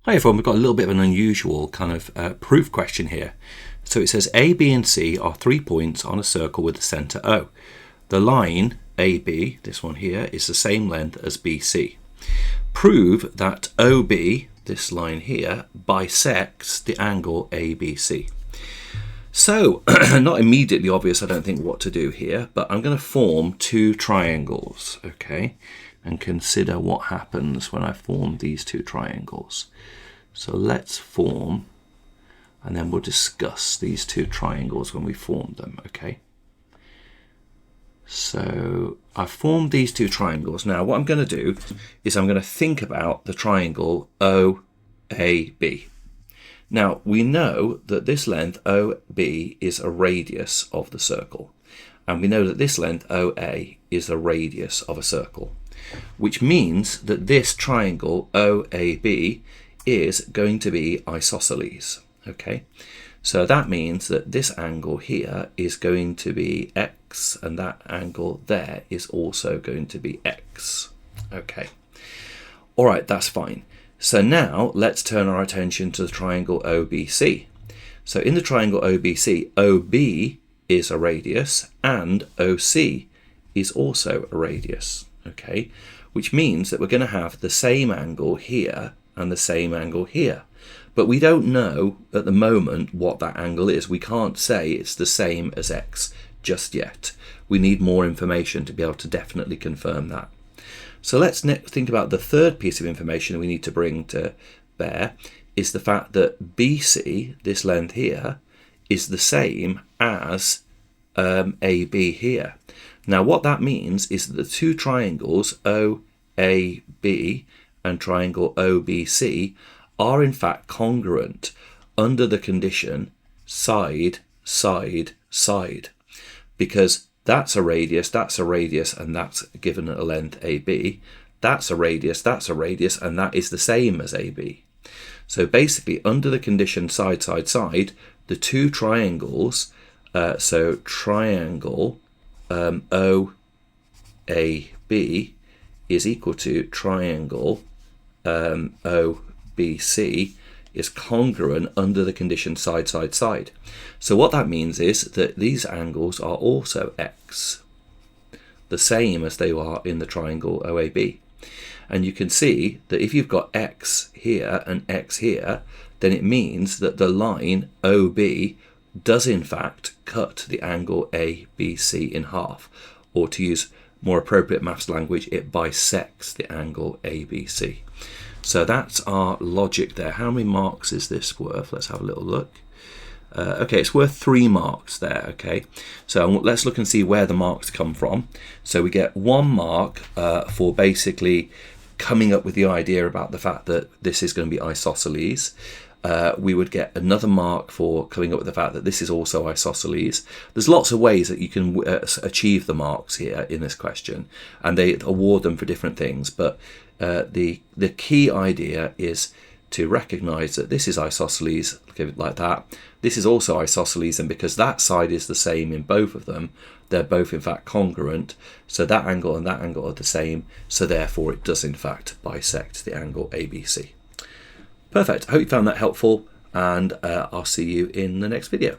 Hi everyone, we've got a little bit of an unusual kind of proof question here. So it says A, B and C are 3 points on a circle with the centre O. The line AB, this one here, is the same length as BC. Prove that OB, this line here, bisects the angle ABC. So, not immediately obvious, I don't think, what to do here, but I'm going to form two triangles, okay, and consider what happens when I form these two triangles. So let's form, and then we'll discuss these two triangles when we form them, okay? So I've formed these two triangles. Now what I'm going to do is I'm going to think about the triangle OAB. Now we know that this length OB is a radius of the circle, and we know that this length OA is a radius of a circle, which means that this triangle OAB is going to be isosceles, okay? So that means that this angle here is going to be x, and that angle there is also going to be x, okay? All right, that's fine. So now let's turn our attention to the triangle OBC. So in the triangle OBC, OB is a radius and OC is also a radius, okay? Which means that we're going to have the same angle here and the same angle here. But we don't know at the moment what that angle is. We can't say it's the same as x just yet. We need more information to be able to definitely confirm that. So let's think about the third piece of information we need to bring to bear, is the fact that BC, this length here, is the same as AB here. Now what that means is that the two triangles OAB and triangle OBC are in fact congruent under the condition side, side, side, because that's a radius, and that's given a length AB. That's a radius, and that is the same as AB. So basically, under the condition side, side, side, the two triangles, so triangle OAB is equal to triangle OBC is congruent under the condition side, side, side. So what that means is that these angles are also x, the same as they are in the triangle OAB. And you can see that if you've got x here and x here, then it means that the line OB does in fact cut the angle ABC in half, or to use more appropriate maths language, it bisects the angle ABC. So that's our logic there. How many marks is this worth? Let's have a little look. Okay, it's worth 3 marks there, okay? So let's look and see where the marks come from. So we get 1 mark for basically coming up with the idea about the fact that this is going to be isosceles. We would get another mark for coming up with the fact that this is also isosceles. There's lots of ways that you can achieve the marks here in this question, and they award them for different things, but the key idea is to recognize that this is isosceles, give it like that. This is also isosceles, and because that side is the same in both of them, they're both in fact congruent. So that angle and that angle are the same, so therefore it does in fact bisect the angle ABC. Perfect. I hope you found that helpful, and I'll see you in the next video.